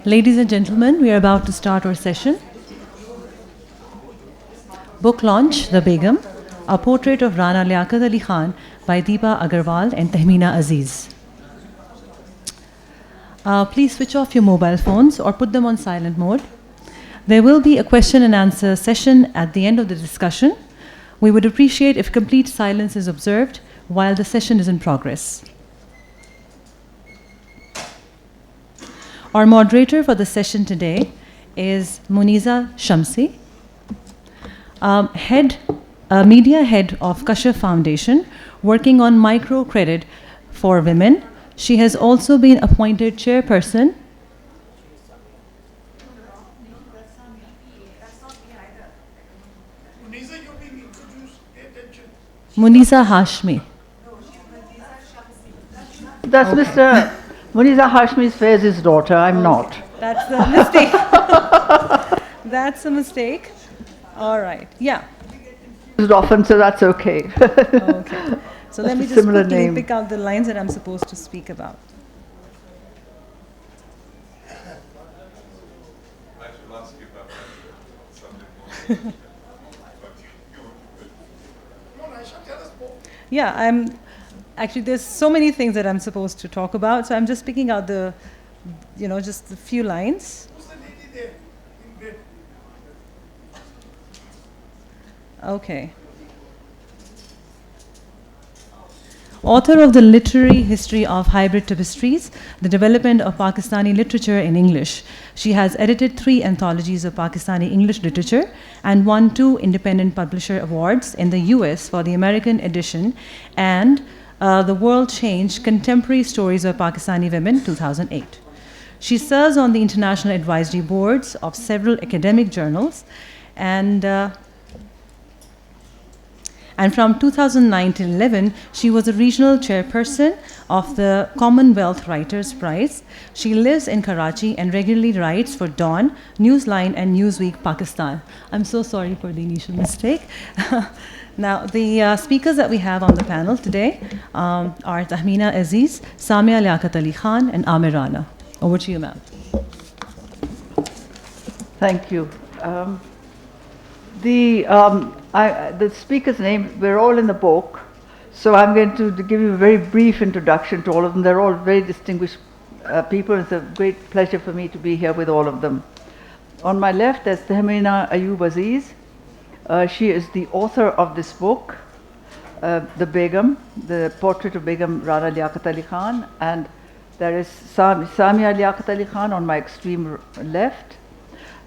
Ladies and gentlemen, we are about to start our session. Book launch, The Begum, a portrait of Rana Liaquat Ali Khan by Deepa Agarwal and Tahmina Aziz. Please switch off your mobile phones or put them on silent mode. There will be a question and answer session at the end of the discussion. We would appreciate if complete silence is observed while the session is in progress. Our moderator for the session today is Muneeza Shamsie, media head of Kashaf Foundation, working on microcredit for women. She has also been appointed chairperson. Muneeza, you're being introduced. Pay attention. Muneeza Hashmi. That's okay. Mr. Muneeza Hashmi's Faiz's daughter. I'm not. That's a mistake. That's a mistake. All right. Yeah. Used often, so that's okay. Okay. So let me just quickly name. pick out the lines that I'm supposed to speak about. I should ask you about something more. Yeah, actually, there's so many things that I'm supposed to talk about, so I'm just picking out just a few lines. Who's the lady there in bed? Okay. Author of the literary history of hybrid tapestries, the development of Pakistani literature in English. She has edited 3 anthologies of Pakistani English literature and won 2 independent publisher awards in the US for the American edition and The World Changed Contemporary Stories of Pakistani Women, 2008. She serves on the international advisory boards of several academic journals and from 2009 till 11, she was a regional chairperson of the Commonwealth Writers' Prize. She lives in Karachi and regularly writes for Dawn, Newsline, and Newsweek Pakistan. I'm so sorry for the initial mistake. Now, the speakers that we have on the panel today are Tahmina Aziz, Samia Liaquat Ali Khan, and Amir Rana. Over to you, ma'am. Thank you. The speaker's name, we're all in the book, so I'm going to give you a very brief introduction to all of them. They're all very distinguished people. It's a great pleasure for me to be here with all of them. On my left, there's Tahmina Aziz. She is the author of this book, The Begum, the portrait of Begum Rana Liaquat Ali Khan, and there is Samia Liaquat Ali Khan on my extreme left.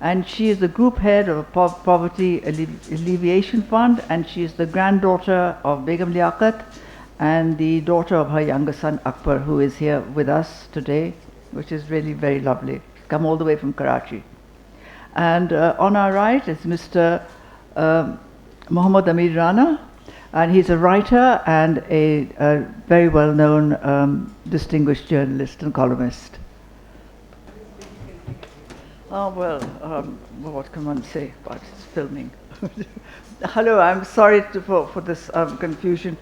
And she is the group head of a poverty alleviation fund, and she is the granddaughter of Begum Liaquat and the daughter of her younger son Akbar, who is here with us today, which is really very lovely. Come all the way from Karachi. And on our right is Mr. Muhammad Amir Rana, and he's a writer and a very well-known distinguished journalist and columnist. Oh, well, what can one say about this filming? Hello, I'm sorry for this confusion.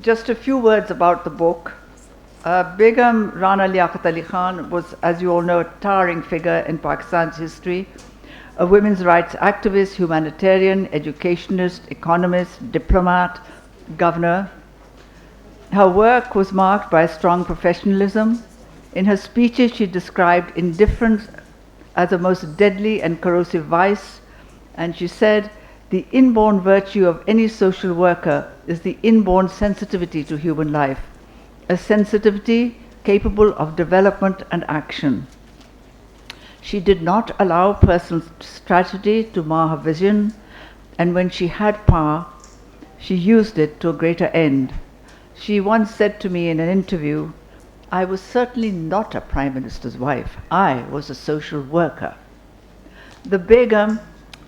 Just a few words about the book. Begum Rana Liaquat Ali Khan was, as you all know, a towering figure in Pakistan's history, a women's rights activist, humanitarian, educationist, economist, diplomat, governor. Her work was marked by strong professionalism. In her speeches, she described indifference as a most deadly and corrosive vice, and she said, "The inborn virtue of any social worker is the inborn sensitivity to human life, a sensitivity capable of development and action." She did not allow personal tragedy to mar her vision, and when she had power, she used it to a greater end. She once said to me in an interview, "I was certainly not a prime minister's wife. I was a social worker." The Begum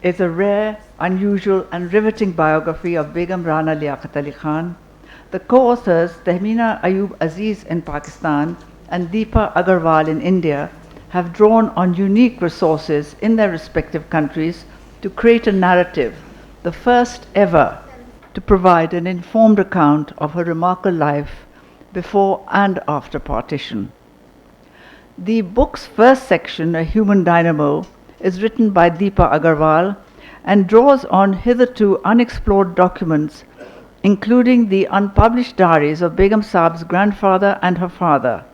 is a rare, unusual, and riveting biography of Begum Rana Liaquat Ali Khan. The co-authors, Tahmina Aziz in Pakistan and Deepa Agarwal in India, have drawn on unique resources in their respective countries to create a narrative, the first ever to provide an informed account of her remarkable life before and after partition. The book's first section, A Human Dynamo, is written by Deepa Agarwal and draws on hitherto unexplored documents, including the unpublished diaries of Begum Saab's grandfather and her father.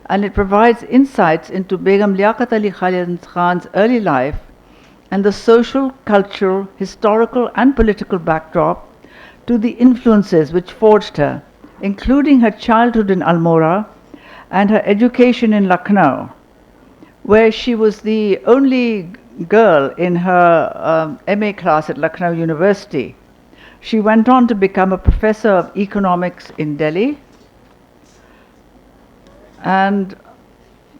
And it provides insights into Begum Liaquat Ali Khan's early life and the social, cultural, historical and political backdrop to the influences which forged her, including her childhood in Almora and her education in Lucknow, where she was the only girl in her MA class at Lucknow University. She went on to become a professor of economics in Delhi and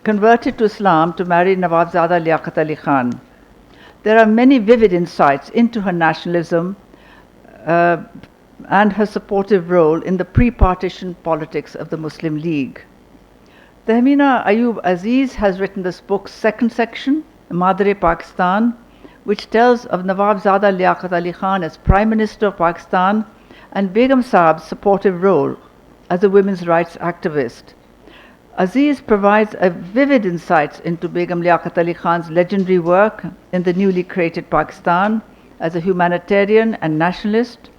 converted to Islam to marry Nawabzada Liaquat Ali Khan. There are many vivid insights into her nationalism and her supportive role in the pre-partition politics of the Muslim League. Tahmina Ayub Aziz has written this book's second section, Madre Pakistan, which tells of Nawabzada Liaquat Ali Khan as Prime Minister of Pakistan and Begum Saab's supportive role as a women's rights activist. Aziz provides a vivid insights into Begum Liaquat Ali Khan's legendary work in the newly created Pakistan as a humanitarian and nationalist.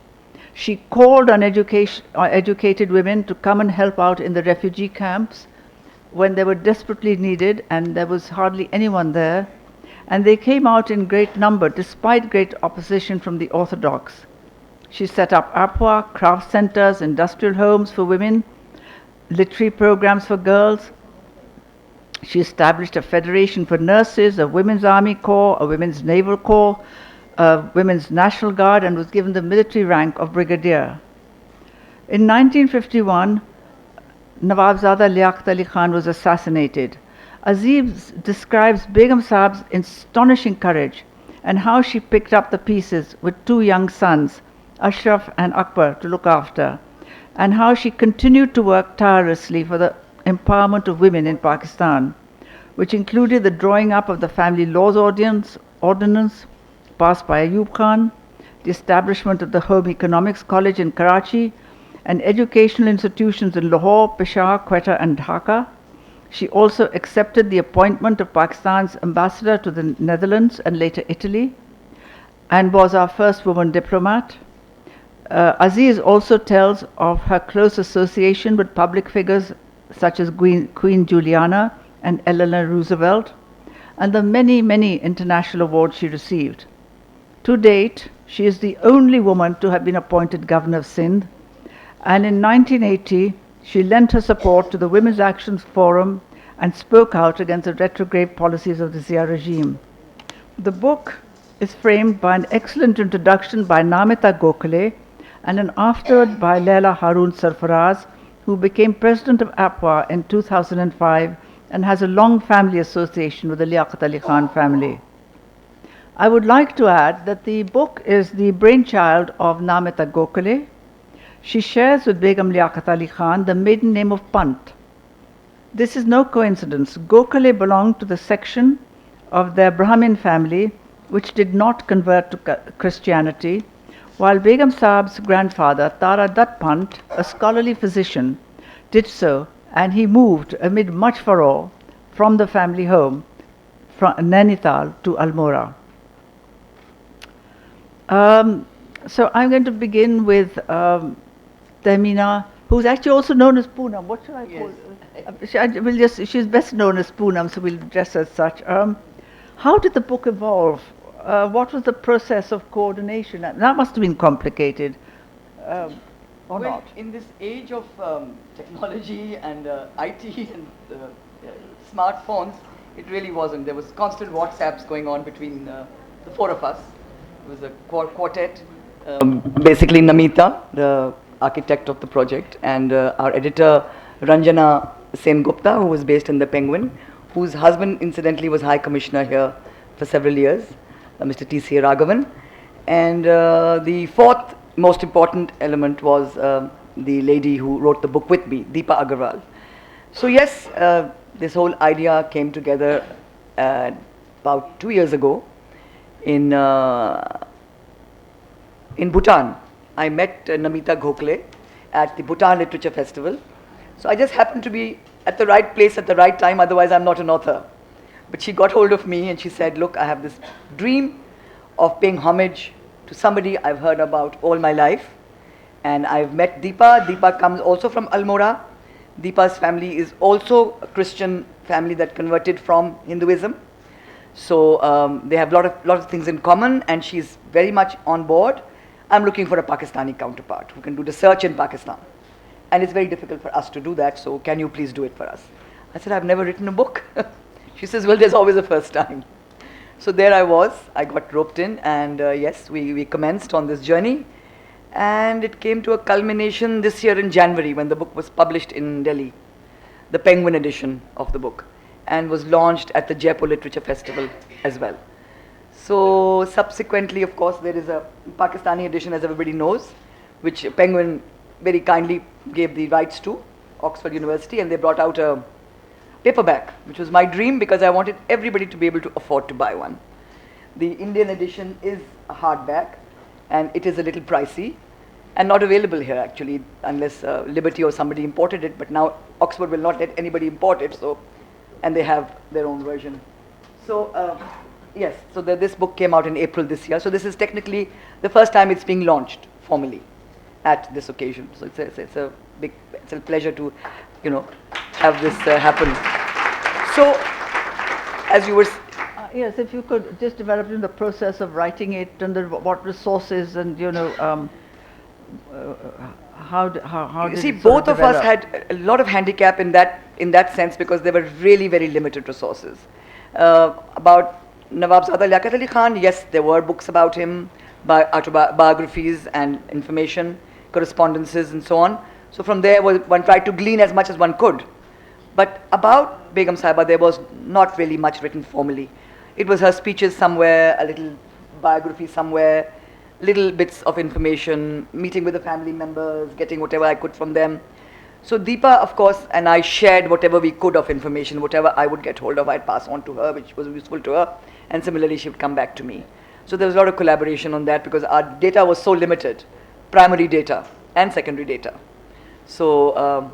She called on educated women to come and help out in the refugee camps when they were desperately needed, and there was hardly anyone there. And they came out in great number despite great opposition from the orthodox. She set up APWA, craft centers, industrial homes for women, literary programs for girls. She established a federation for nurses, a women's army corps, a women's naval corps, a women's national guard, and was given the military rank of brigadier. In 1951, Nawabzada Liaquat Ali Khan was assassinated. Aziz describes Begum Saab's astonishing courage and how she picked up the pieces with two young sons, Ashraf and Akbar, to look after, and how she continued to work tirelessly for the empowerment of women in Pakistan, which included the drawing up of the Family Laws Ordinance passed by Ayub Khan, the establishment of the Home Economics College in Karachi, and educational institutions in Lahore, Peshawar, Quetta and Dhaka. She also accepted the appointment of Pakistan's ambassador to the Netherlands and later Italy, and was our first woman diplomat. Aziz also tells of her close association with public figures such as Queen Juliana and Eleanor Roosevelt, and the many, many international awards she received. To date, she is the only woman to have been appointed Governor of Sindh, and in 1980, she lent her support to the Women's Action Forum and spoke out against the retrograde policies of the Zia regime. The book is framed by an excellent introduction by Namita Gokhale and an afterword by Leila Haroon Sarfaraz, who became president of APWA in 2005 and has a long family association with the Liaquat Ali Khan family. I would like to add that the book is the brainchild of Namita Gokhale. She shares with Begum Liaquat Ali Khan the maiden name of Pant. This is no coincidence. Gokhale belonged to the section of their Brahmin family which did not convert to Christianity, while Begum Saab's grandfather, Tara Dutt Pant, a scholarly physician, did so, and he moved amid much furore from the family home from Nainital to Almora. So I'm going to begin with Tahmina, who's actually also known as Poonam. What should I call her? She's best known as Poonam, so we'll address her as such. How did the book evolve? What was the process of coordination? That must have been complicated, or well, not? in this age of technology and IT and smartphones, it really wasn't. There was constant WhatsApps going on between the four of us. It was a quartet. Basically Namita, the architect of the project, and our editor Ranjana Sengupta, who was based in the Penguin, whose husband incidentally was High Commissioner here for several years, Mr. T.C. Raghavan. And the fourth most important element was the lady who wrote the book with me, Deepa Agarwal. So yes, this whole idea came together about 2 years ago in Bhutan. I met Namita Gokhale at the Bhutan Literature Festival. So I just happened to be at the right place at the right time, otherwise I'm not an author. But she got hold of me and she said, look, I have this dream of paying homage to somebody I've heard about all my life. And I've met Deepa. Deepa comes also from Almora. Deepa's family is also a Christian family that converted from Hinduism. So they have a lot of things in common, and she's very much on board. I'm looking for a Pakistani counterpart who can do the search in Pakistan. And it's very difficult for us to do that, so can you please do it for us? I said, I've never written a book. She says, well, there's always a first time. So there I was, I got roped in, and yes, we commenced on this journey. And it came to a culmination this year in January when the book was published in Delhi, the Penguin edition of the book, and was launched at the Jaipur Literature Festival as well. So subsequently, of course, there is a Pakistani edition, as everybody knows, which Penguin very kindly gave the rights to, Oxford University, and they brought out a paperback, which was my dream because I wanted everybody to be able to afford to buy one. The Indian edition is a hardback, and it is a little pricey and not available here actually, unless Liberty or somebody imported it, but now Oxford will not let anybody import it, so, and they have their own version. So yes, so this book came out in April this year, so this is technically the first time it's being launched formally at this occasion. So it's a pleasure to, you know, have this happen. So as you were yes, if you could just develop in the process of writing it, and then what resources, and you know, how you did see, it sort both of us had a lot of handicap in that sense because there were really very limited resources. About Nawabzada Liaquat Ali Khan, yes, there were books about him, autobiographies and information, correspondences and so on. So from there one tried to glean as much as one could. But about Begum Sahiba, there was not really much written formally. It was her speeches somewhere, a little biography somewhere, little bits of information, meeting with the family members, getting whatever I could from them. So Deepa, of course, and I shared whatever we could of information, whatever I would get hold of, I'd pass on to her, which was useful to her, and similarly she would come back to me. So there was a lot of collaboration on that because our data was so limited, primary data and secondary data. So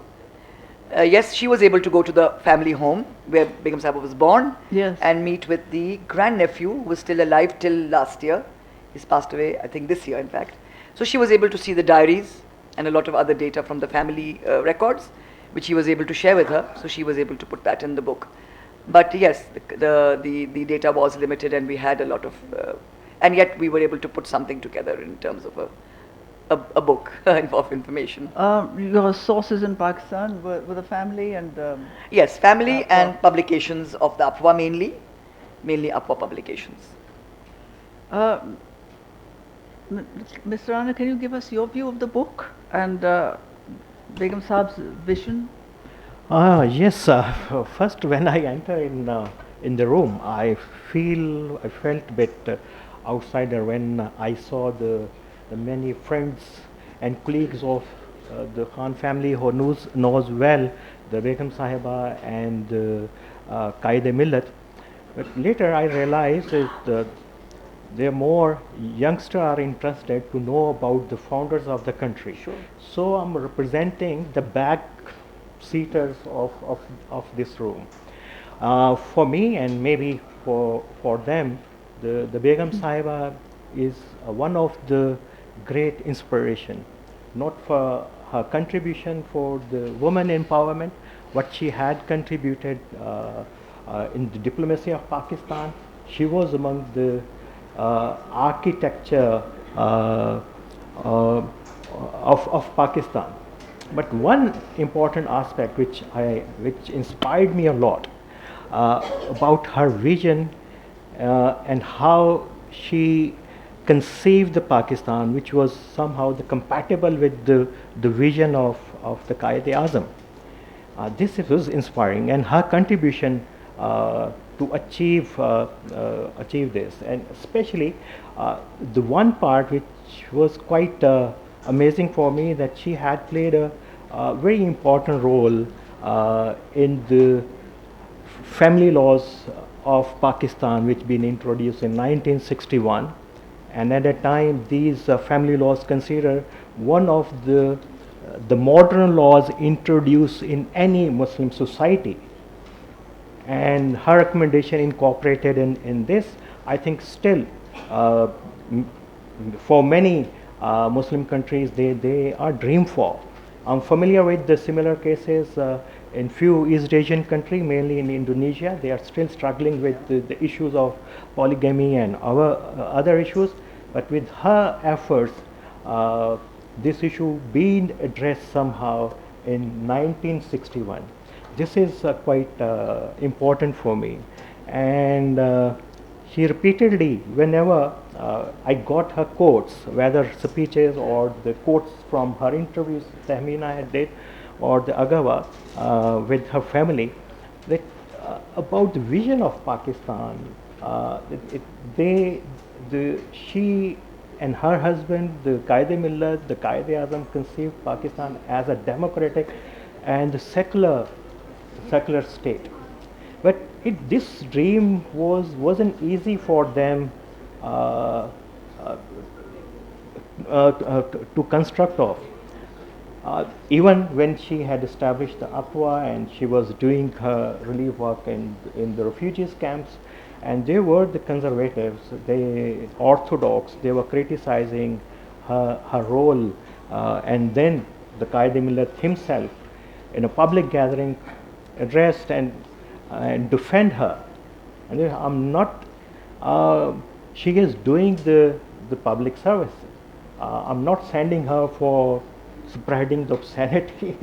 yes, she was able to go to the family home where Begum Sahiba was born, yes, and meet with the grandnephew who was still alive till last year. He's passed away, I think this year in fact. So she was able to see the diaries and a lot of other data from the family records, which he was able to share with her. So she was able to put that in the book. But yes, the data was limited, and we had a lot of, and yet we were able to put something together in terms of a book of information. Your sources in Pakistan were the family and yes, family and publications of the Apwa mainly Apwa publications. Mr. Rana, can you give us your view of the book and Begum Saab's vision? Yes, first when I enter in the room, I felt a bit outsider when I saw the many friends and colleagues of the Khan family who knows well the Begum Sahiba and Qaid-e-Millat. But later I realized that there more youngsters are interested to know about the founders of the country. Sure. So I'm representing the back seaters of this room. For me and maybe for them, the Begum Sahiba is one of the great inspiration, not for her contribution for the women empowerment, what she had contributed in the diplomacy of Pakistan. She was among the architecture of Pakistan. But one important aspect which inspired me a lot about her vision and how she conceived the Pakistan, which was somehow compatible with the vision of the Qaid-e-Azam. This was inspiring, and her contribution to achieve this, and especially the one part which was quite amazing for me, that she had played a very important role in the family laws of Pakistan, which been introduced in 1961, and at that time these family laws consider one of the the modern laws introduced in any Muslim society. And her recommendation incorporated in this, I think still for many Muslim countries, they are dream for. I'm familiar with the similar cases in few East Asian countries, mainly in Indonesia. They are still struggling with the issues of polygamy and other issues. But with her efforts, this issue being addressed somehow in 1961. This is quite important for me. And she repeatedly, whenever I got her quotes, whether speeches or the quotes from her interviews Tahmina had did, or the Agarwal with her family, that about the vision of Pakistan, she and her husband, the Qaid-e-Millat, the Qaid-e-Azam, conceived Pakistan as a democratic and secular state. But this dream wasn't easy for them to construct of. Even when she had established the Atwa and she was doing her relief work in the refugees camps, and they were the conservatives, the orthodox, they were criticizing her role, and then the Qaid-e-Millat himself in a public gathering addressed and defend her. And I'm not, she is doing the public service. I'm not sending her for spreading the obscenity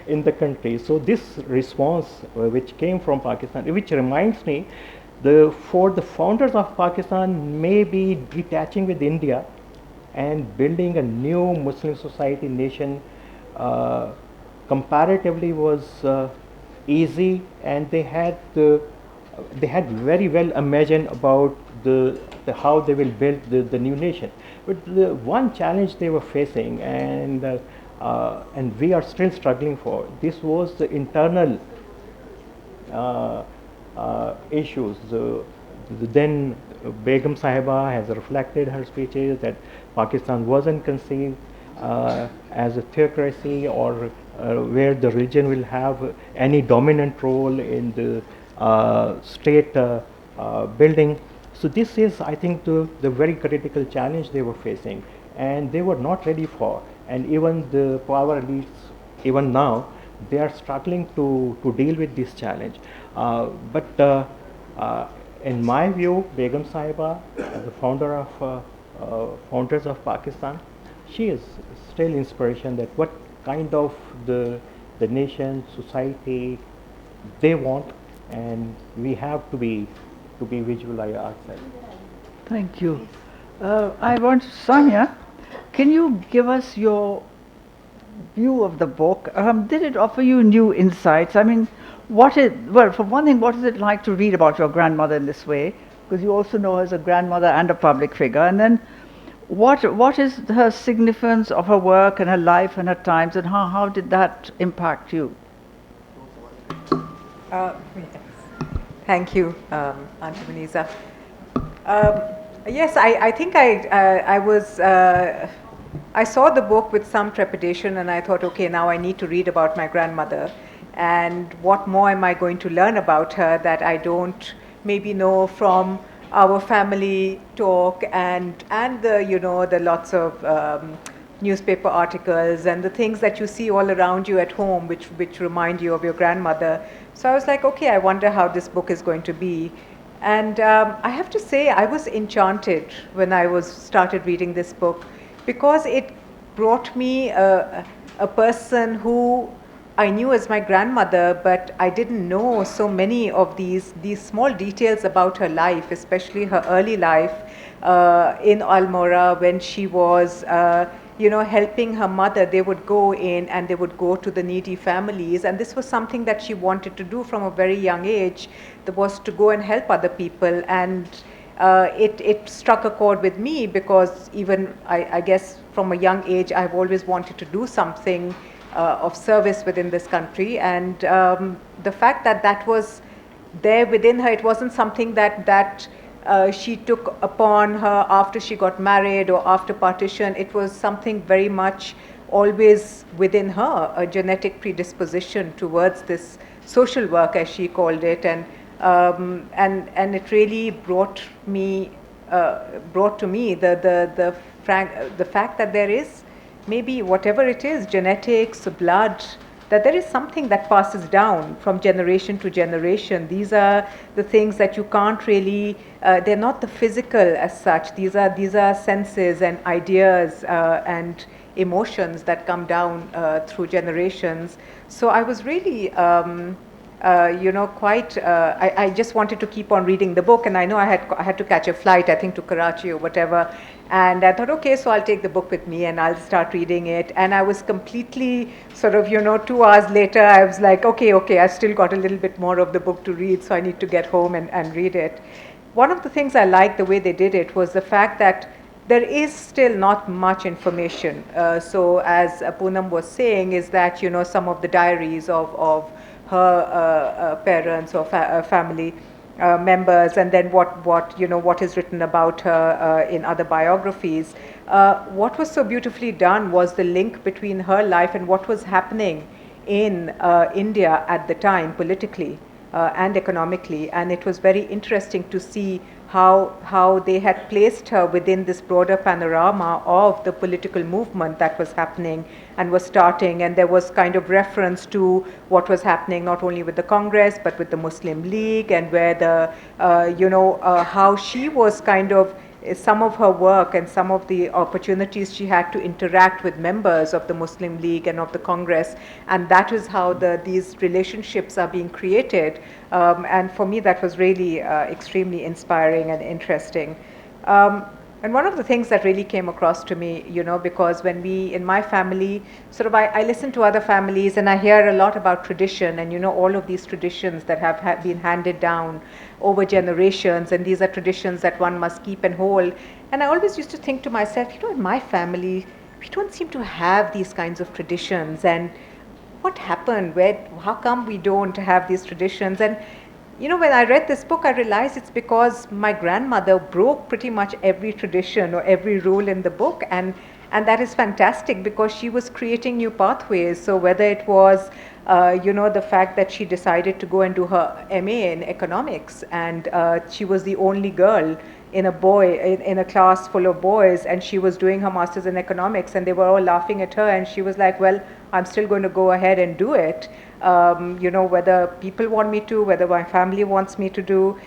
in the country. So this response which came from Pakistan, which reminds me, for the founders of Pakistan may be detaching with India and building a new Muslim society nation comparatively was easy, and they had very well imagined about how they will build the new nation. But the one challenge they were facing, and we are still struggling for, this was the internal issues. Then Begum Sahiba has reflected her speeches that Pakistan wasn't conceived as a theocracy or where the religion will have any dominant role in the state building. So this is, I think, the very critical challenge they were facing, and they were not ready for. And even the power elites, even now, they are struggling to deal with this challenge. But in my view, Begum Sahiba, the founder of founders of Pakistan, she is still inspiration that what kind of the nation, society they want, and we have to be visualize ourselves. Thank you. I want Samia, can you give us your view of the book? Did it offer you new insights? I mean, well, for one thing, what is it like to read about your grandmother in this way? Because you also know her as a grandmother and a public figure. And then what is her significance of her work and her life and her times, and how did that impact you? Yes. Thank you, Auntie Muneeza. Yes, I think I saw the book with some trepidation, and I thought, okay, now I need to read about my grandmother, and what more am I going to learn about her that I don't maybe know from our family talk and the lots of newspaper articles and the things that you see all around you at home, which remind you of your grandmother. So I was like, okay, I wonder how this book is going to be. And I have to say, I was enchanted when I started reading this book, because it brought me a person who I knew as my grandmother, but I didn't know so many of these small details about her life, especially her early life in Almora, when she was helping her mother. They would go in and they would go to the needy families, and this was something that she wanted to do from a very young age. That was to go and help other people, and it struck a chord with me, because even I guess from a young age I've always wanted to do something of service within this country, and the fact that was there within her, it wasn't something that she took upon her after she got married or after partition. It was something very much always within her a genetic predisposition towards this social work, as she called it, and it really brought to me the fact that there is, maybe whatever it is, genetics, blood, that there is something that passes down from generation to generation. These are the things that you can't really, they're not the physical as such. These are senses and ideas and emotions that come down through generations. So I was really, quite, I just wanted to keep on reading the book, and I know I had to catch a flight, I think to Karachi or whatever, and I thought, okay, so I'll take the book with me and I'll start reading it. And I was completely sort of, 2 hours later, I was like, okay, I've still got a little bit more of the book to read, so I need to get home and read it. One of the things I liked the way they did it was the fact that there is still not much information. So as Poonam was saying, is that, some of the diaries of her parents or family members, and then what is written about her in other biographies. What was so beautifully done was the link between her life and what was happening in India at the time, politically and economically, and it was very interesting to see how they had placed her within this broader panorama of the political movement that was happening and was starting. And there was kind of reference to what was happening not only with the Congress but with the Muslim League, and where the how she was kind of, some of her work and some of the opportunities she had to interact with members of the Muslim League and of the Congress, and that is how these relationships are being created. And for me, that was really extremely inspiring and interesting. And one of the things that really came across to me, because when in my family, sort of I listen to other families and I hear a lot about tradition, and all of these traditions that have been handed down over generations, and these are traditions that one must keep and hold. And I always used to think to myself, in my family, we don't seem to have these kinds of traditions, and what happened? How come we don't have these traditions? And when I read this book, I realized it's because my grandmother broke pretty much every tradition or every rule in the book, and that is fantastic because she was creating new pathways. So whether it was, the fact that she decided to go and do her MA in economics, and she was the only girl in a class full of boys, and she was doing her master's in economics, and they were all laughing at her, and she was like, well, I'm still going to go ahead and do it, whether people want me to, whether my family wants me to do.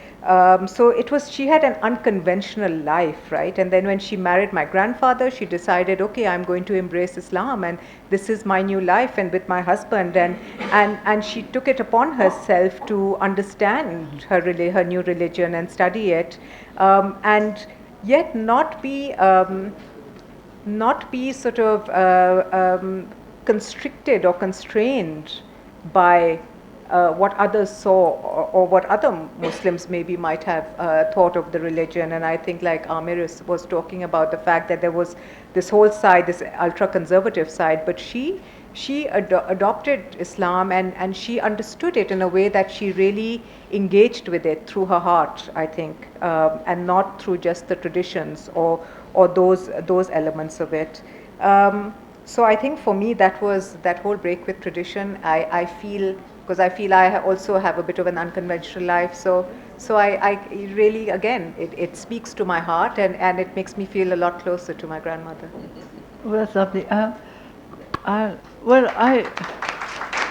So she had an unconventional life, right? And then when she married my grandfather, she decided, okay, I'm going to embrace Islam, and this is my new life, and with my husband, and she took it upon herself to understand her new religion and study it, and yet not be sort of constricted or constrained by what others saw, or what other Muslims maybe might have thought of the religion. And I think, like Amir was talking about, the fact that there was this whole side, this ultra-conservative side, but she adopted Islam, and she understood it in a way that she really engaged with it through her heart, I think, and not through just the traditions or those elements of it. So I think for me, that was that whole break with tradition. I feel, because I feel I also have a bit of an unconventional life. So I really, again, it speaks to my heart, and it makes me feel a lot closer to my grandmother. Well, that's lovely.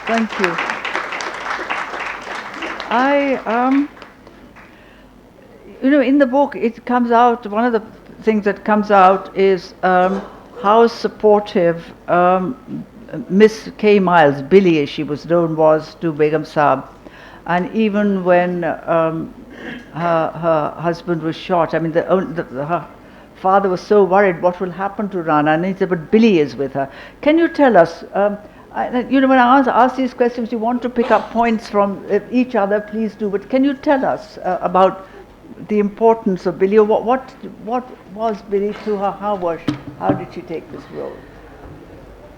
Thank you. In the book, it comes out, one of the things that comes out is how supportive Miss K. Miles, Billy as she was known, was to Begum Saab. And even when her husband was shot, I mean, her father was so worried, what will happen to Rana? And he said, but Billy is with her. Can you tell us, when I ask these questions, you want to pick up points from each other, please do, but can you tell us about the importance of Billy, or what was Billy to her? How did she take this role?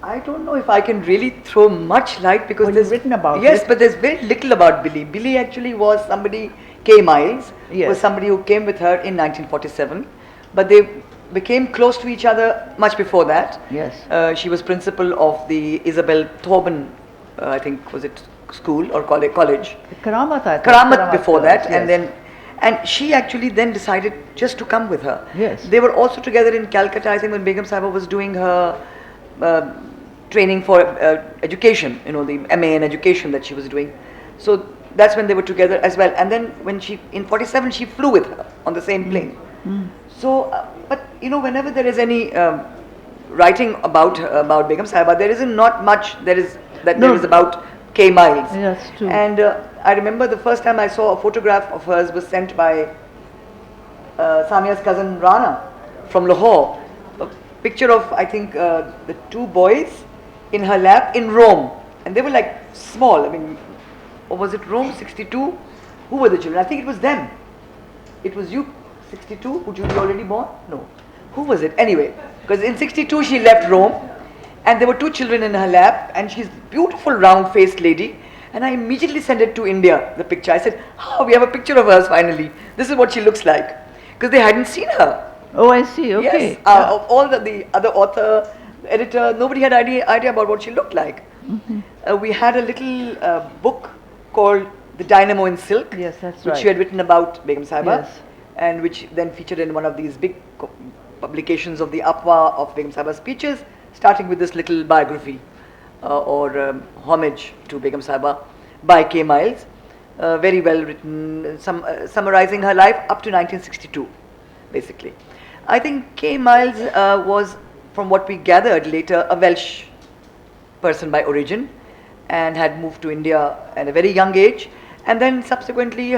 I don't know if I can really throw much light, because there's written about it. Yes, but there's very little about Billy. Billy actually was somebody, K. Miles, yes, was somebody who came with her in 1947, but they became close to each other much before that. Yes. She was principal of the Isabel Thoban, I think, was it school or college? Karamat, I think. Karamat before that, yes. and she actually then decided just to come with her. Yes. They were also together in Calcutta, I think, when Begum Sahiba was doing her training for education, you know, the MA in education that she was doing. So that's when they were together as well. And then when she, in 47, she flew with her on the same plane. So, but you know, whenever there is any writing about Begum Sahiba, there isn't not much there is about K. Miles. Yes, true. And I remember the first time I saw a photograph of hers was sent by Samia's cousin Rana from Lahore. A picture of, I think, the two boys in her lap in Rome. And they were like small. I mean, or was it Rome 62? Who were the children? I think it was them. It was you, 62? Would you be already born? No. Who was it? Anyway, because in 62 she left Rome. And there were two children in her lap, and she's a beautiful round-faced lady. And I immediately sent it to India, the picture. I said, oh, we have a picture of hers finally. This is what she looks like. Because they hadn't seen her. Oh, I see, okay. Yes, of all the other author, editor, nobody had idea about what she looked like. We had a little book called The Dynamo in Silk, Yes, that's which right. she had written about Begum Sahiba, Yes. and which then featured in one of these big publications of the Apwa of Begum Sahiba's speeches, starting with this little biography or homage to Begum Sahiba by K. Miles. Very well written, summarizing her life up to 1962, basically. I think K. Miles was, from what we gathered later, a Welsh person by origin and had moved to India at a very young age. And then subsequently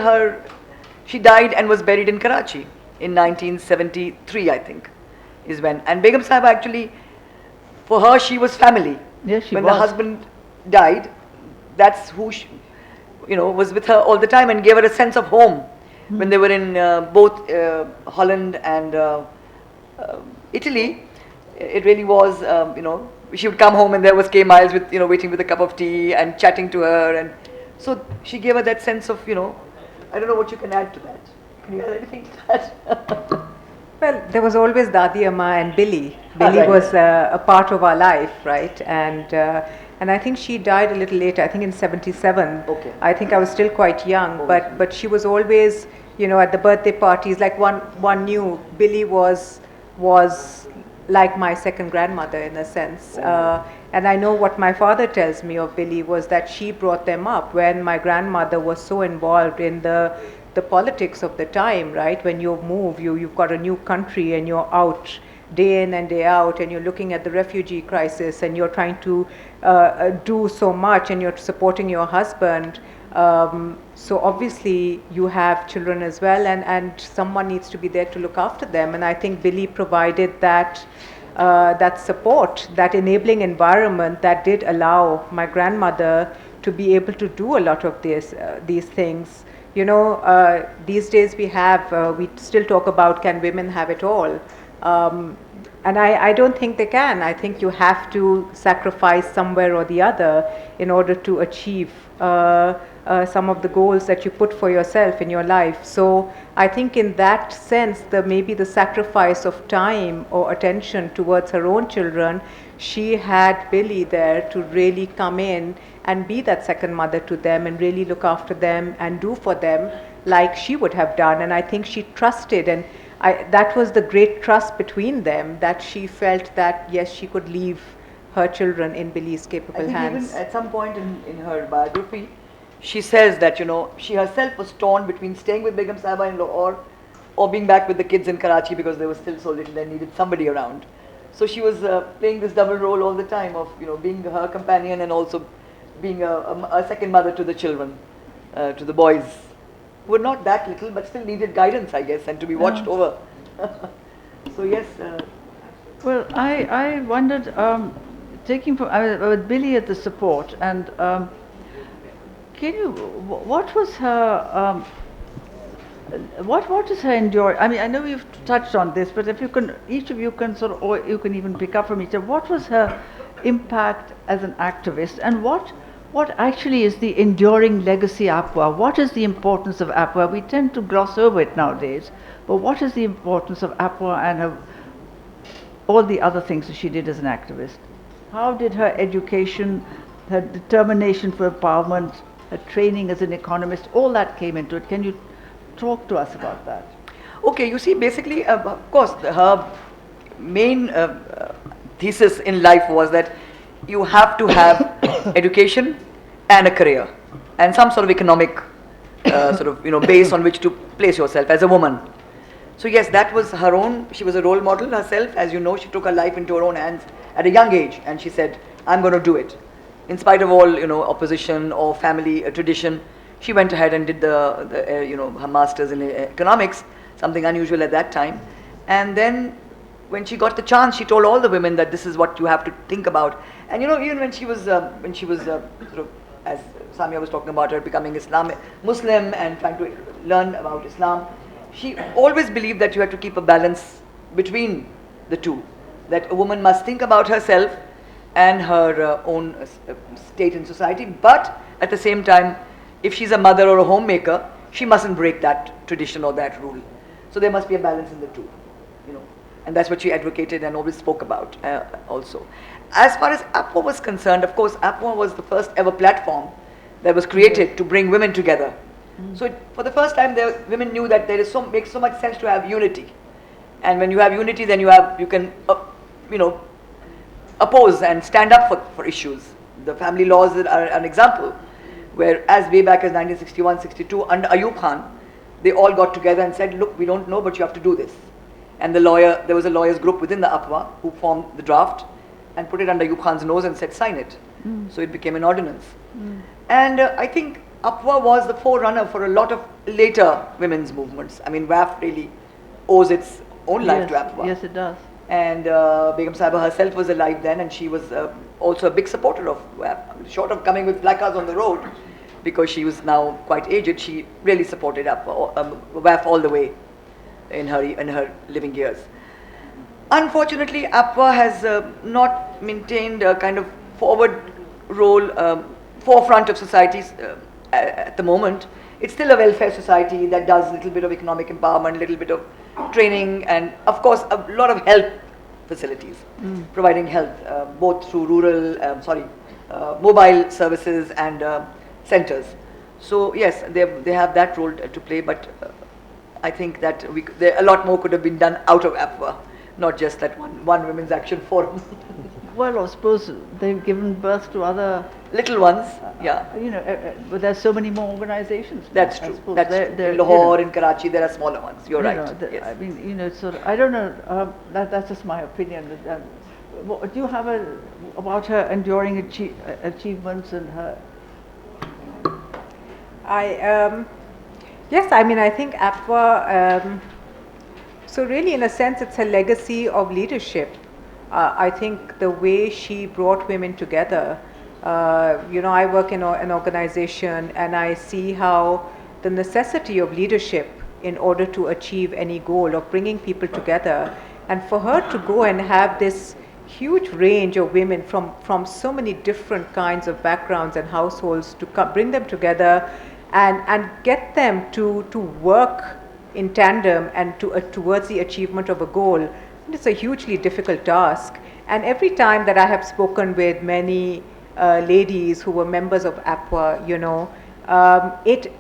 she died and was buried in Karachi in 1973, I think, is when. And Begum Sahiba actually, for her, she was family. Yes, she when was. the husband died, that's who she, was with her all the time and gave her a sense of home. When they were in both Holland and Italy, it really was, she would come home and there was K. Miles with, waiting with a cup of tea and chatting to her. And so she gave her that sense of, I don't know what you can add to that. Can you add anything to that? Well, there was always Dadi Amma and Billy. Billy Right. was a part of our life, right? And I think she died a little later. I think in '77. Okay. I think I was still quite young, Oh. but she was always, at the birthday parties. Like one knew Billy was like my second grandmother in a sense. And I know what my father tells me of Billy was that she brought them up when my grandmother was so involved in the politics of the time, right? When you move, you've got a new country and you're out day in and day out, and you're looking at the refugee crisis, and you're trying to do so much, and you're supporting your husband. So obviously you have children as well, and someone needs to be there to look after them. And I think Billy provided that support, that enabling environment that did allow my grandmother to be able to do a lot of these things. These days we still talk about, can women have it all? And I don't think they can. I think you have to sacrifice somewhere or the other in order to achieve some of the goals that you put for yourself in your life. So I think in that sense, maybe the sacrifice of time or attention towards her own children, she had Billy there to really come in and be that second mother to them and really look after them and do for them like she would have done. And I think she trusted, and that was the great trust between them, that she felt that yes, she could leave her children in Billy's capable I think hands. even at some point in her biography, she says that, she herself was torn between staying with Begum Sahiba in Lahore or being back with the kids in Karachi because they were still so little, they needed somebody around. So she was playing this double role all the time of, being her companion and also being a second mother to the children, to the boys, who were not that little but still needed guidance, I guess, and to be watched over. So yes. Well, I wondered, taking from with Billy at the support, and what was her, what is her enduring? I mean, I know you've touched on this, but if you can, each of you can or you can even pick up from each other, what was her impact as an activist, and what actually is the enduring legacy APWA? What is the importance of APWA? We tend to gloss over it nowadays, but what is the importance of APWA and all the other things that she did as an activist. How did her education, her determination for empowerment, her training as an economist, all that came into it? Can you talk to us about that? Okay, you see, basically, of course, her main thesis in life was that you have to have education and a career and some sort of economic base on which to place yourself as a woman. So yes, that was her own. She was a role model herself. As you know, she took her life into her own hands at a young age, and she said, "I'm going to do it." In spite of all opposition or family tradition, she went ahead and did her masters in economics, something unusual at that time. And then when she got the chance, she told all the women that this is what you have to think about. And even when she was as Samia was talking about her becoming Muslim and trying to learn about Islam, she always believed that you have to keep a balance between the two, that a woman must think about herself and her own state in society, but at the same time, if she's a mother or a homemaker, she mustn't break that tradition or that rule. So there must be a balance in the two, and that's what she advocated and always spoke about also. As far as APWA was concerned, of course, APWA was the first ever platform that was created to bring women together. So for the first time, women knew that makes so much sense to have unity, and when you have unity, then you can oppose and stand up for issues. The family laws are an example, where as way back as 1961-62 under Ayub Khan, they all got together and said, "Look, we don't know, but you have to do this." And there was a lawyers group within the APWA who formed the draft and put it under Ayub Khan's nose and said, "Sign it." So it became an ordinance. And I think APWA was the forerunner for a lot of later women's movements. I mean, WAF really owes its own life to APWA. Yes, it does. And Begum Sahiba herself was alive then, and she was also a big supporter of WAF. Short of coming with placards on the road, because she was now quite aged, she really supported WAF all the way in her living years. Unfortunately, APWA has not maintained a kind of forward role, forefront of societies at the moment. It's still a welfare society that does a little bit of economic empowerment, a little bit of training, and of course a lot of health facilities, providing health both through mobile services and centers. So yes, they have that role to play, but I think that a lot more could have been done out of APWA, not just that one Women's Action Forum. Well, I suppose they've given birth to other little ones, yeah. But there's so many more organizations. That's true. That's true. In Lahore, in Karachi, there are smaller ones. You're right. Yes. I mean, I don't know. That's just my opinion. Do you have about her enduring achievements and her? Yes, I mean, I think APWA. So really, in a sense, it's a legacy of leadership. I think the way she brought women together, I work in an organization and I see how the necessity of leadership in order to achieve any goal of bringing people together, and for her to go and have this huge range of women from so many different kinds of backgrounds and households to bring them together and get them to work in tandem and towards the achievement of a goal. It's a hugely difficult task, and every time that I have spoken with many ladies who were members of APWA,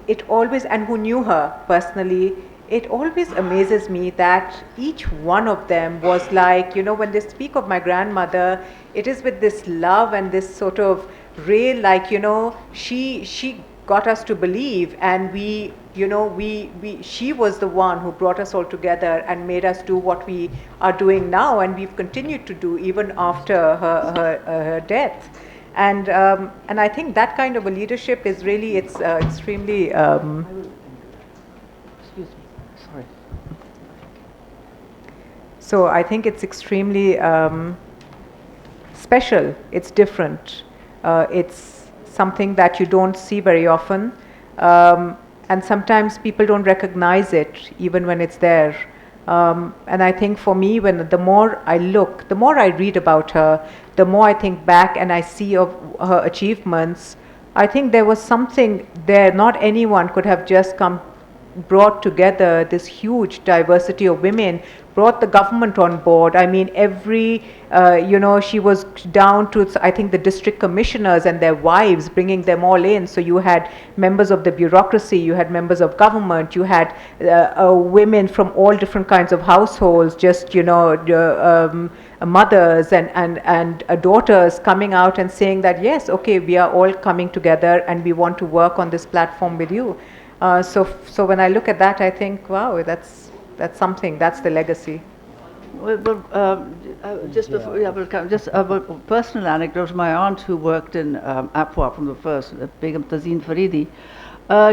it always, and who knew her personally, it always amazes me that each one of them was like, when they speak of my grandmother, it is with this love and this sort of real, like, she got us to believe, and she was the one who brought us all together and made us do what we are doing now, and we've continued to do even after her death. And I think that kind of a leadership is really, it's extremely. Excuse me. Sorry. So I think it's extremely special. It's different. It's something that you don't see very often, and sometimes people don't recognize it even when it's there. And I think for me, the more I look, the more I read about her, the more I think back and I see of her achievements, I think there was something there. Not anyone could have just come brought together this huge diversity of women, brought the government on board. I mean, every, she was down to, I think, the district commissioners and their wives, bringing them all in. So you had members of the bureaucracy, you had members of government, you had women from all different kinds of households, just, mothers and daughters coming out and saying that, yes, okay, we are all coming together and we want to work on this platform with you. So when I look at that, I think, wow, that's something. That's the legacy. Just before, we'll come. Just a personal anecdote. My aunt, who worked in APWA from the first, Begum Tazeen Faridi,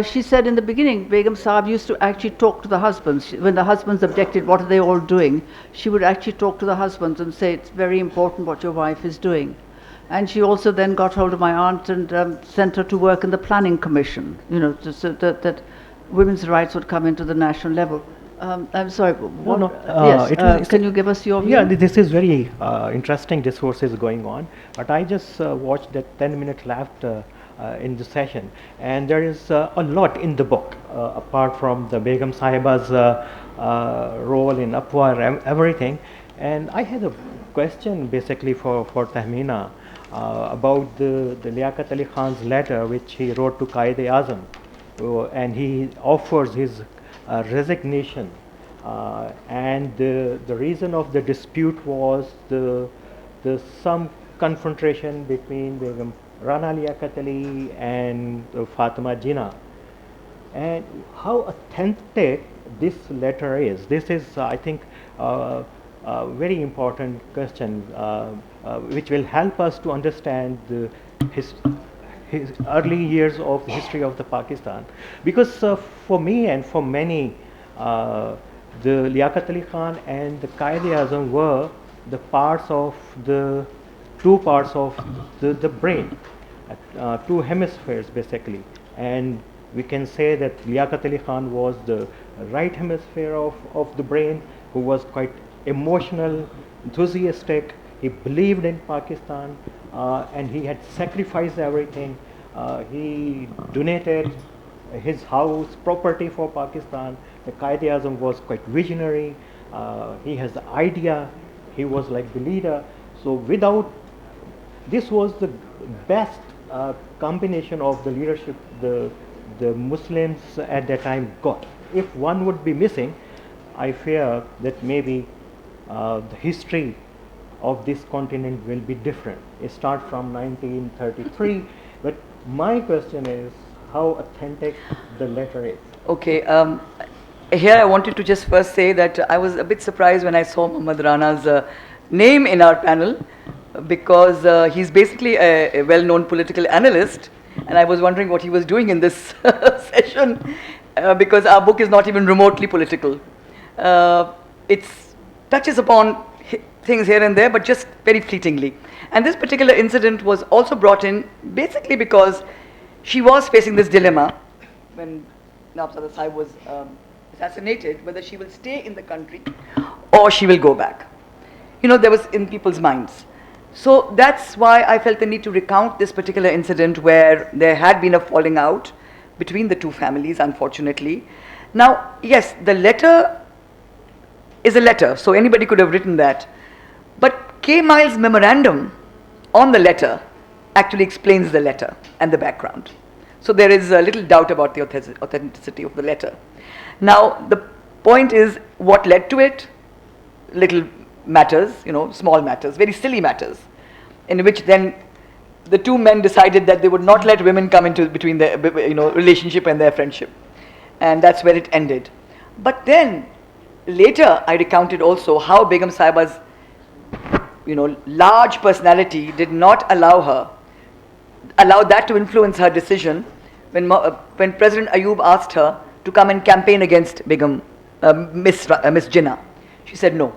she said in the beginning, Begum Saab used to actually talk to the husbands. When the husbands objected, what are they all doing? She would actually talk to the husbands and say, it's very important what your wife is doing. And she also then got hold of my aunt and sent her to work in the planning commission, so that women's rights would come into the national level. I'm sorry. Yes, can you give us your view? Yeah, this is very interesting discourses going on. But I just watched that 10 minutes left in the session, and there is a lot in the book apart from the Begum Sahiba's role in Apwar and everything. And I had a question basically for Tahmina. About the Liaquat Ali Khan's letter which he wrote to Qaid-e-Azam, and he offers his resignation, and the reason of the dispute was the some confrontation between Begum Rana Liaquat Ali and Fatima Jinnah, and how authentic this letter is. This is, I think, very important question which will help us to understand his early years of the history of the Pakistan. Because for me and for many, the Liaquat Ali Khan and the Qaid-e-Azam were the parts of the two parts of the brain, two hemispheres basically. And we can say that Liaquat Ali Khan was the right hemisphere of the brain, who was quite emotional, enthusiastic. He believed in Pakistan, and he had sacrificed everything. He donated his house, property for Pakistan. The Qaid-e-Azam was quite visionary. He has the idea. He was like the leader. So this was the best combination of the leadership the Muslims at that time got. If one would be missing, I fear that maybe the history of this continent will be different. It starts from 1933, but my question is how authentic the letter is. Okay, here I wanted to just first say that I was a bit surprised when I saw Muhammad Rana's name in our panel, because he's basically a well-known political analyst, and I was wondering what he was doing in this session, because our book is not even remotely political. It touches upon things here and there, but just very fleetingly. And this particular incident was also brought in basically because she was facing this dilemma when Nabzada Sahib was assassinated, whether she will stay in the country or she will go back. There was in people's minds. So that's why I felt the need to recount this particular incident where there had been a falling out between the two families, unfortunately. Now, yes, the letter is a letter, so anybody could have written that. But K. Miles' memorandum on the letter actually explains the letter and the background. So there is a little doubt about the authenticity of the letter. Now, the point is what led to it. Little matters, small matters, very silly matters, in which then the two men decided that they would not let women come into between their relationship and their friendship. And that's where it ended. But then, later I recounted also how Begum Sahiba's large personality did not allow that to influence her decision when President Ayub asked her to come and campaign against Begum, Miss Jinnah. She said, no,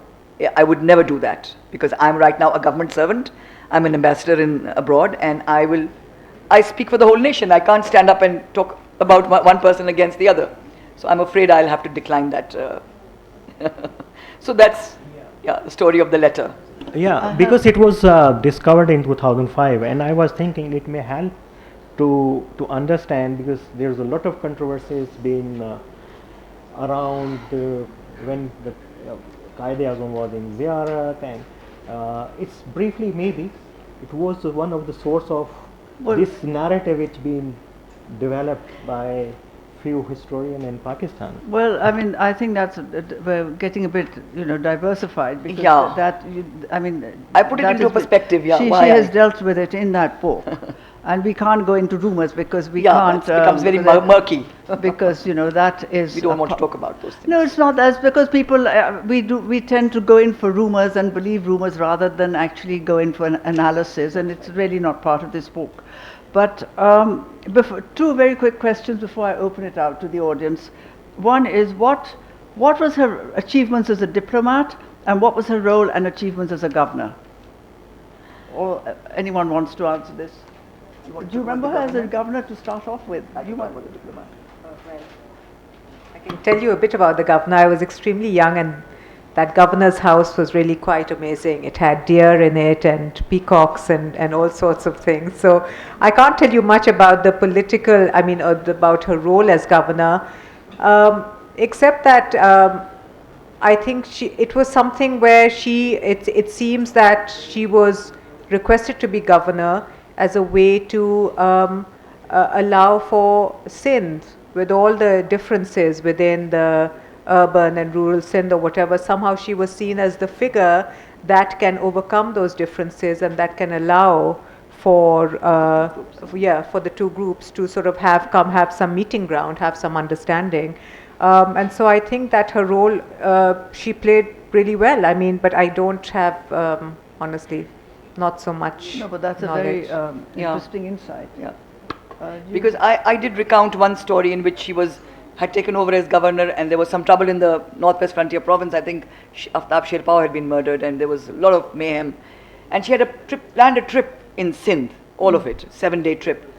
I would never do that, because I'm right now a government servant, I'm an ambassador abroad, and I speak for the whole nation. I can't stand up and talk about one person against the other. So I'm afraid I'll have to decline that. So that's the story of the letter. Yeah, because it was discovered in 2005, and I was thinking it may help to understand, because there's a lot of controversies being around when the Qaeda-e-Azam was in Ziyarat, and it's briefly maybe it was one of the source of this narrative which been developed by few historians in Pakistan. Well, I mean, I think that's we're getting a bit, diversified because Yeah. I mean, I put it that into is perspective, yeah, She why has I- dealt with it in that book, and we can't go into rumors because we Yeah, can't. it becomes very because murky. because that is. We don't a want to co- talk about those things. No, it's not. That's because people we tend to go in for rumors and believe rumors rather than actually go in for an analysis, and it's really not part of this book. But two very quick questions before I open it out to the audience. One is what was her achievements as a diplomat, and what was her role and achievements as a governor? Or anyone wants to answer this? Do you remember her as a governor to start off with? You might was a diplomat. I can tell you a bit about the governor. I was extremely young, and that governor's house was really quite amazing. It had deer in it and peacocks and all sorts of things. So I can't tell you much about the political, about her role as governor, except that I think it was something where it seems that she was requested to be governor as a way to allow for Sindh, with all the differences within the urban and rural Sindh or whatever. Somehow she was seen as the figure that can overcome those differences and that can allow for the two groups to sort of have some meeting ground, have some understanding. And so I think that her role she played really well. I mean, but I don't have honestly not so much. No, but that's knowledge. a very interesting insight. Yeah. Because I did recount one story in which she had taken over as governor, and there was some trouble in the Northwest Frontier Province. I think Aftab Sherpao had been murdered, and there was a lot of mayhem. And she had planned a trip in Sindh, all of it, 7-day trip.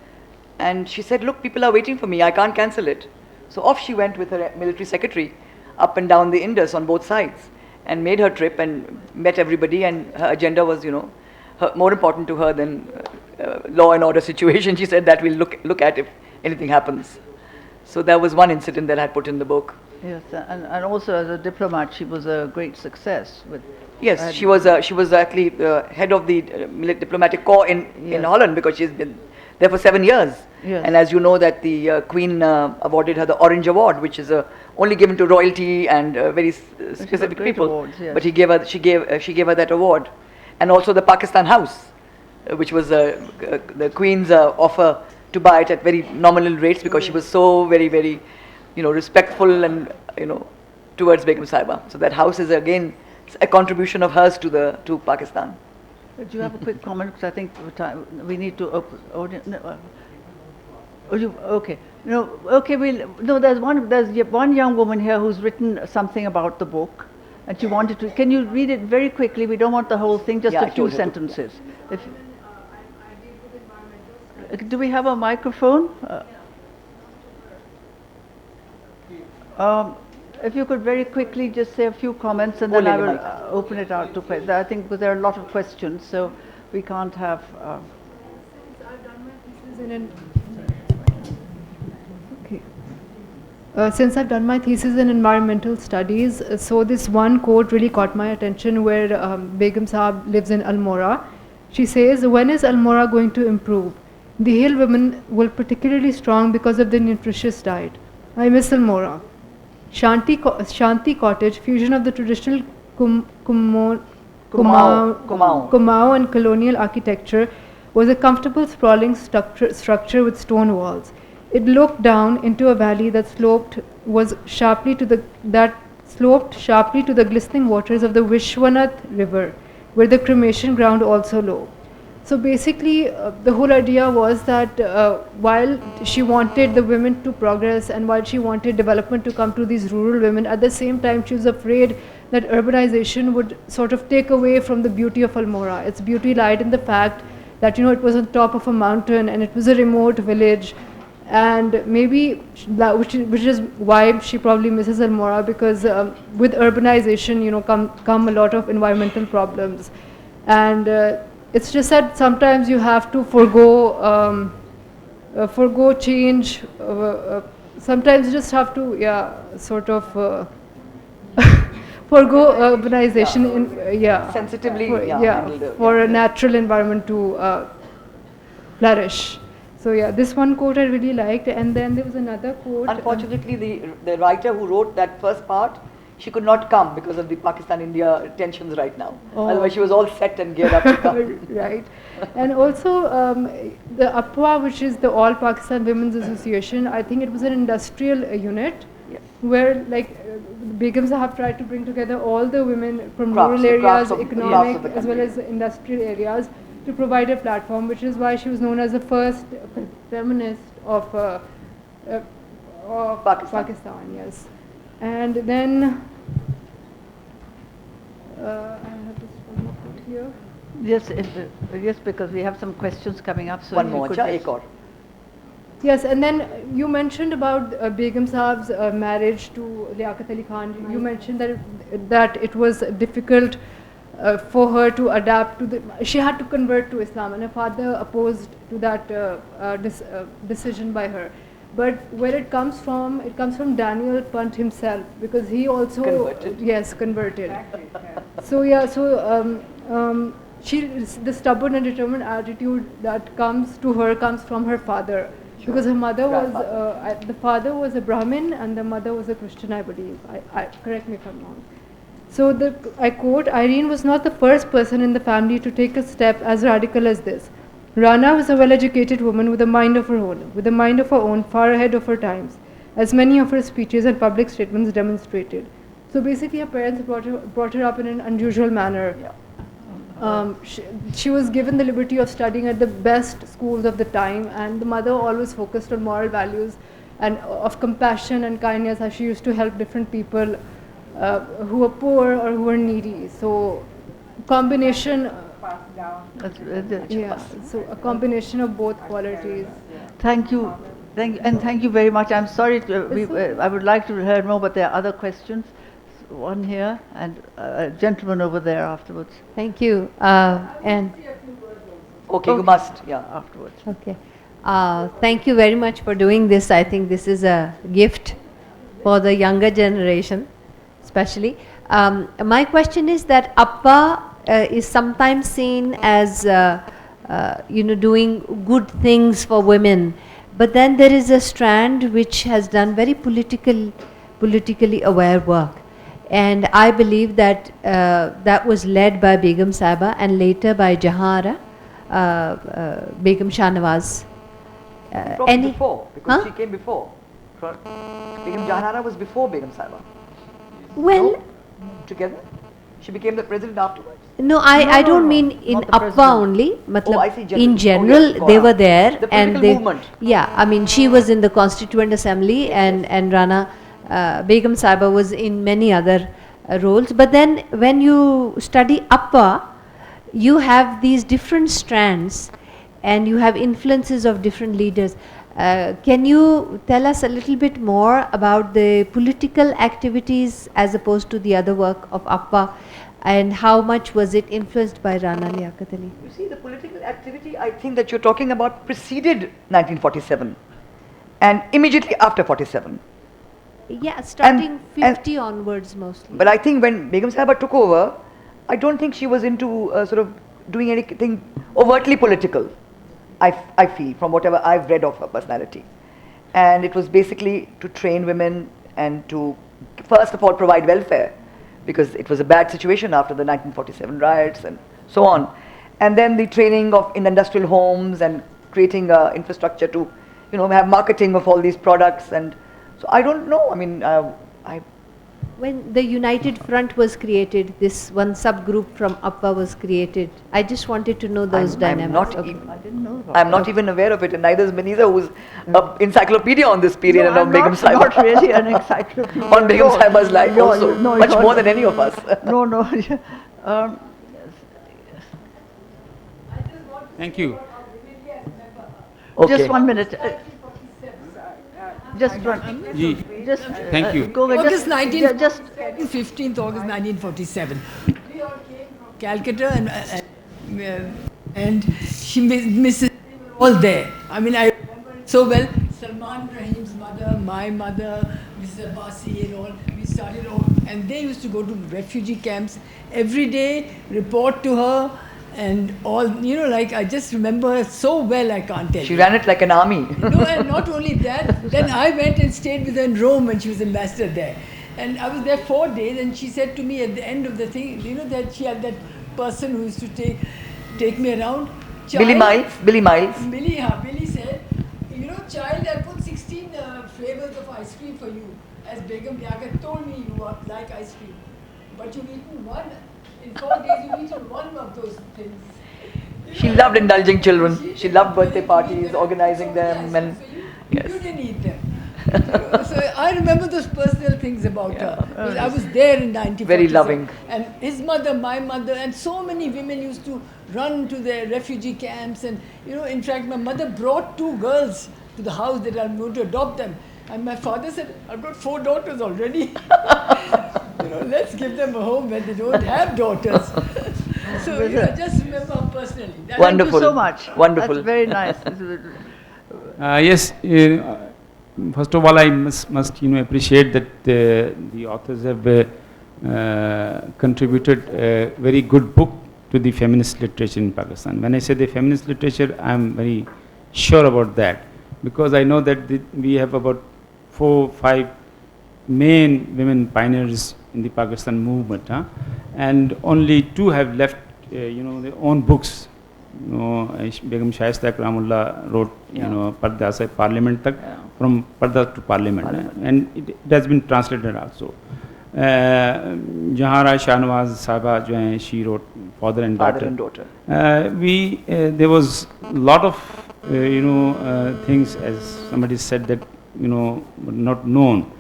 And she said, look, people are waiting for me, I can't cancel it. So off she went with her military secretary up and down the Indus on both sides and made her trip and met everybody, and her agenda was, more important to her than law and order situation. She said that we'll look at if anything happens. So that was one incident that I put in the book. Yes, and also as a diplomat, she was a great success. Yes, she was actually head of the diplomatic corps in Holland, because she's been there for 7 years. Yes. And as you know, that the Queen awarded her the Orange Award, which is only given to royalty and very specific great people. awards, yes. But she gave her that award, and also the Pakistan House, which was the Queen's offer to buy it at very nominal rates, because she was so very, very, respectful and towards Begum Sahiba. So that house is again a contribution of hers to Pakistan. Do you have a quick comment? Because I think we need to open. Okay. No. Okay. There's one young woman here who's written something about the book, and she wanted to. Can you read it very quickly? We don't want the whole thing. Just Yeah, a I few told her to. sentences. Do we have a microphone? If you could very quickly just say a few comments, and then I Only the will open it out to questions. I think because there are a lot of questions, so we can't have. Since I've done my thesis in environmental studies, so this one quote really caught my attention, where Begum Saab lives in Almora. She says, "When is Almora going to improve? The hill women will particularly strong because of their nutritious diet. I miss Almora." Shanti Cottage, fusion of the traditional Kumao and colonial architecture, was a comfortable sprawling structure with stone walls. It looked down into a valley that sloped sharply to the glistening waters of the Vishwanath River, where the cremation ground also lay. So basically, the whole idea was that while she wanted the women to progress and while she wanted development to come to these rural women, at the same time she was afraid that urbanization would sort of take away from the beauty of Almora. Its beauty lied in the fact that it was on top of a mountain and it was a remote village, and maybe which is why she probably misses Almora, because with urbanization come a lot of environmental problems, and it's just that sometimes you have to forgo change, sometimes you just have to, sort of forgo urbanization sensitively handled, for a natural environment to flourish. So this one quote I really liked, and then there was another quote. Unfortunately, the writer who wrote that first part, she could not come because of the Pakistan-India tensions right now. Otherwise, she was all set and geared up to come. Right. And also, the APWA, which is the All Pakistan Women's Association, I think it was an industrial unit where, like, Begum Sahab tried to bring together all the women from rural areas, economic as well as industrial areas, to provide a platform, which is why she was known as the first feminist of Pakistan. Yes. And then I have this one more quote here. Yes, because we have some questions coming up. So one more, ek aur. Yes, and then you mentioned about Begum Sahab's marriage to Liaquat Ali Khan. You mentioned that it was difficult for her to adapt to she had to convert to Islam, and her father opposed to that decision by her. But where it comes from Daniel Punt himself, because he also converted. The stubborn and determined attitude that comes to her comes from her father, because her mother was the father was a Brahmin and the mother was a Christian, I believe. Correct me if I'm wrong. So I quote, Irene was not the first person in the family to take a step as radical as this. Rana was a well-educated woman with a mind of her own, far ahead of her times, as many of her speeches and public statements demonstrated. So basically, her parents brought her up in an unusual manner. She was given the liberty of studying at the best schools of the time, and the mother always focused on moral values and of compassion and kindness, as she used to help different people who were poor or who were needy. So combination. So a combination of both qualities. Thank you, and thank you very much. I'm sorry, I would like to hear more, but there are other questions. One here and a gentleman over there afterwards. Thank you. And okay, you must, afterwards. Okay. Thank you very much for doing this. I think this is a gift for the younger generation, especially. My question is that APWA is sometimes seen as doing good things for women, but then there is a strand which has done very politically aware work, and I believe that that was led by Begum Sahaba and later by Jahara, Begum Shahnawaz. Before, because she came before. Begum Jahara was before Begum Sahaba. Well, no? Together? She became the president afterwards? No, I don't mean in APWA only. In general, they were there. The political movement. Yeah, I mean, she was in the Constituent Assembly, and Rana, Begum Sahaba was in many other roles. But then when you study APWA, you have these different strands and you have influences of different leaders. Can you tell us a little bit more about the political activities as opposed to the other work of APWA, and how much was it influenced by Rana Liaquat Ali? You see, the political activity I think that you're talking about preceded 1947 and immediately after 47. Yeah, starting 50 onwards mostly. But I think when Begum Sahaba took over, I don't think she was into sort of doing anything overtly political. I feel, from whatever I've read of her personality. And it was basically to train women and to, first of all, provide welfare, because it was a bad situation after the 1947 riots and so on. And then the training in industrial homes and creating infrastructure to, have marketing of all these products. And so I don't know, I mean, when the United Front was created, this one subgroup from APWA was created. I just wanted to know those dynamics. I'm not even aware of it, and neither is Muneeza, who's an encyclopedia on this period and on Begum Sahaba. Not really an encyclopedia. On Begum Sahiba's life also, much more than any of us. No. Thank you. Okay. Just 1 minute. Just one. Thank you. Go ahead. August 15th August 1947. Calcutta and she Mrs. all there. I mean, I remember so well. Salman Rahim's mother. father, my mother, Mrs. Abbasi and all, we started off, and they used to go to refugee camps every day, report to her, and all, you know, like I just remember her so well, I can't tell you. She ran it like an army. No, and not only that, then I went and stayed with her in Rome when she was ambassador there. And I was there 4 days, and she said to me at the end of the thing, you know, that she had that person who used to take me around. Billy Miles. Billy said, you know, child, I put 16 flavors of ice cream for you. As Begum Liaquat told me you like ice cream. But you've eaten one. In 4 days, you've eaten one of those things. She loved indulging children. She loved birthday parties, organizing them, and yes. You didn't eat them. So I remember those personal things about her. Because I was there in 1947. Very loving. And his mother, my mother, and so many women used to run to their refugee camps. And, you know, in fact, my mother brought 2 girls to the house that I'm going to adopt them. And my father said, I've got 4 daughters already. You know, let's give them a home when they don't have daughters. So, you know, just remember her personally. Wonderful. Thank you so much. Wonderful. That's very nice. Yes. First of all, I must appreciate that the authors have contributed a very good book to the feminist literature in Pakistan. When I say the feminist literature, I am very sure about that, because I know that we have about 4 or 5 main women pioneers in the Pakistan movement, and only 2 have left, their own books. Begum Shaista Akramullah wrote, Parda se Parliament tak, from Parda to Parliament, and it has been translated also. Jahara Shahnawaz Sahaba, jo hai, she wrote Father and Daughter. There was a lot of, things, as somebody said, that, were not known.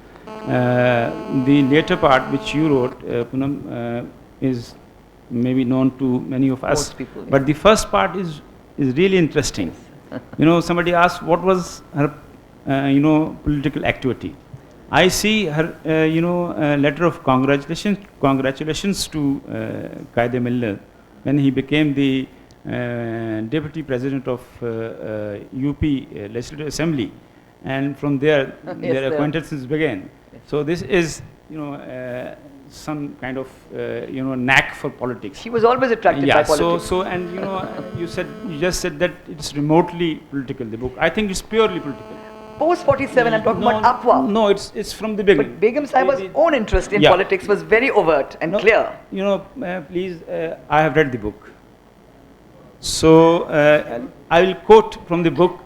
The later part which you wrote, Poonam, is maybe known to many of us, people, yeah. But the first part is really interesting. Somebody asked what was her, political activity. I see her, letter of congratulations to Qaid Millat when he became the deputy president of UP Legislative Assembly, and from there their acquaintances began. Yes. So this is, some kind of knack for politics. She was always attracted by politics. So and you just said that it's remotely political, the book. I think it's purely political. Post 47, I'm talking about Apwa. No, it's from the beginning. But Begum Sahiba's own interest in politics was very overt and clear. Please, I have read the book. So I will quote from the book.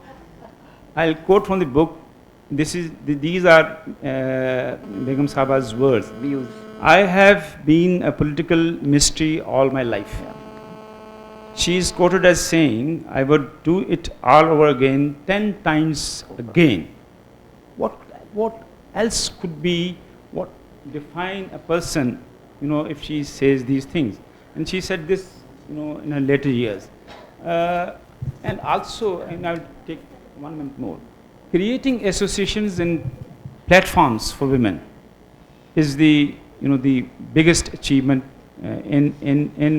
These are Begum Sahiba's words. Views. I have been a political mystery all my life. Yeah. She is quoted as saying, I would do it all over again 10 times again. What else could be, what define a person, if she says these things? And she said this, in her later years. And also, and I'll take 1 minute more, creating associations and platforms for women is the biggest achievement in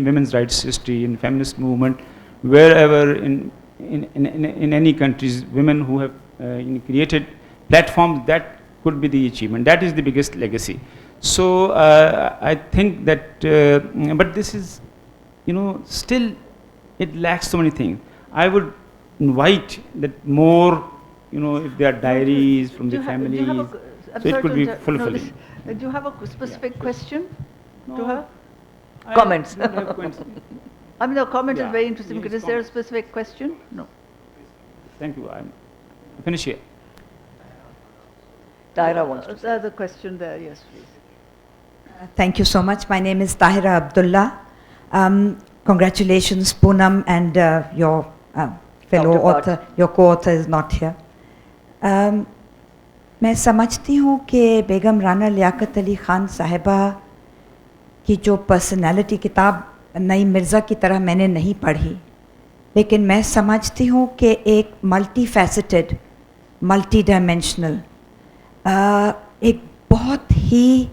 women's rights history, in feminist movement, wherever in any countries, women who have created platforms, that could be the achievement. That is the biggest legacy. So I think that, but this is, still it lacks so many things. I would invite that more, if there are diaries from the families, so it could be fulfilling. Do you have a specific question to her? Comments. I mean, the comment is very interesting, because is there a specific question? No. Thank you. I'm finished here. Tahira wants to say. The question there, yes, please. Thank you so much. My name is Tahira Abdullah. Congratulations, Poonam, and your fellow author, your co-author is not here. मैं समझती हूँ कि बेगम राना लियाकत अली ख़ान साहिबा की जो personality, किताब नई मिर्ज़ा की तरह मैंने नहीं पढ़ी, लेकिन मैं समझती हूँ कि एक मल्टी फैसेटेड, मल्टी डायमेंशनल, एक बहुत ही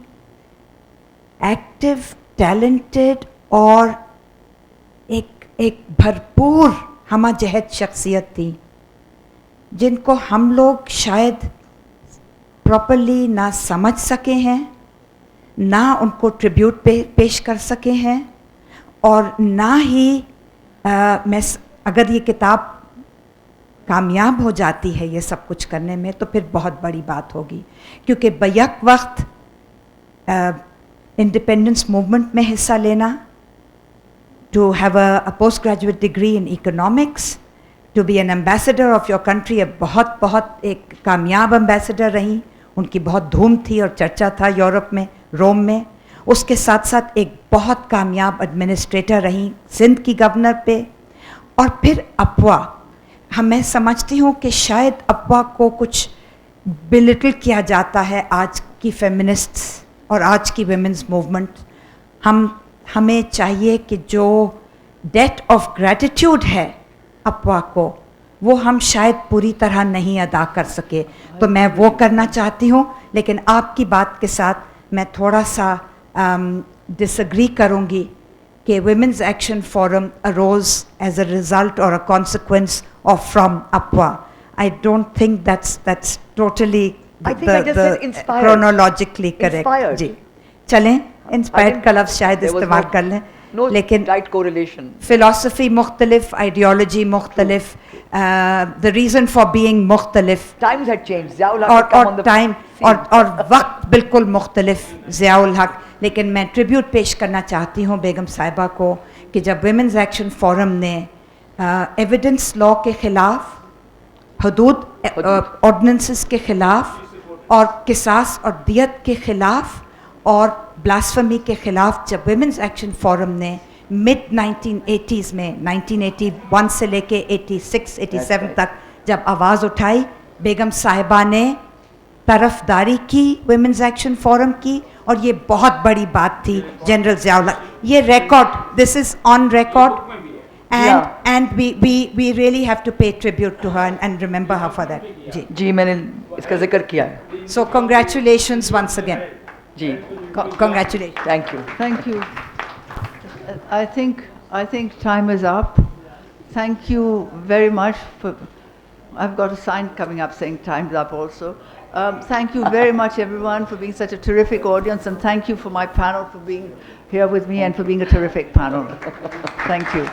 एक्टिव, टैलेंटेड और एक भरपूर हमाजहत शख्सियत थी, जिनको हम लोग शायद प्रॉपरली ना समझ सके हैं, ना उनको ट्रिब्यूट पेश कर सके हैं, और ना ही अगर ये किताब कामयाब हो जाती है ये सब कुछ करने में तो फिर बहुत बड़ी बात होगी, क्योंकि बैक वक्त इंडिपेंडेंस मूवमेंट में हिस्सा लेना, to have a postgraduate degree in economics, to be an ambassador of your country, बहुत एक कामयाब ambassador रही, उनकी बहुत धूम थी और चर्चा था यूरोप में, रोम में। उसके साथ साथ एक बहुत कामयाब एडमिनिस्ट्रेटर रही सिंध की गवर्नर पे। और फिर अफवाह, मैं समझती हूँ कि शायद अफवाह को कुछ बिलिटल किया जाता है आज की फेमिनिस्ट्स और आज की वुमेन्स मूवमेंट। हमें चाहिए कि जो डेट ऑफ ग्रैटिट्यूड है अफवाह को, वो हम शायद पूरी तरह नहीं अदा कर सके, तो मैं वो करना चाहती हूँ। लेकिन आपकी बात के साथ मैं थोड़ा सा डिसएग्री करूँगी कि women's action forum arose as a result और अ कॉन्सिक्वेंस ऑफ फ्रॉम अफवाह। I don't think that's totally chronologically correct. जी चलें, इंस्पायर्ड का लफ्ज़ शायद इस्तेमाल कर लें, लेकिन right correlation. फिलॉसफी मुख्तलिफ, आइडियोलॉजी मुख्तलिफ, द रीज़न फॉर बीइंग मुख्तलिफ, Times had changed. और टाइम और वक्त बिल्कुल मुख्तलिफ ज़ियाउल हक। लेकिन मैं ट्रिब्यूट पेश करना चाहती हूँ बेगम साहिबा को कि जब वुमेन्स एक्शन फोरम ने एविडेंस लॉ के ख़िलाफ़, हदूद ऑर्डिनेंसेस के ख़िलाफ़ और किसास और दियत के ख़िलाफ़ और ब्लास्फेमी के ख़िलाफ़ जब वुमेन्स एक्शन फोरम ने मिड 1980s में 1981 से लेके 86, 87 तक जब आवाज़ उठाई, बेगम साहिबा ने तरफदारी की वुमेन्स एक्शन फोरम की, और ये बहुत बड़ी बात थी। जनरल ज़ियाउल हक, ये record, this is on record, and we really have to pay tribute to her and remember her for that. जी मैंने इसका जिक्र किया है। So congratulations once again. Ji Congratulations. Thank you. I think time is up. Thank you very much for. I've got a sign coming up saying time's up also. Thank you very much everyone for being such a terrific audience, and thank you for my panel for being here with me and for being a terrific panel. Thank you.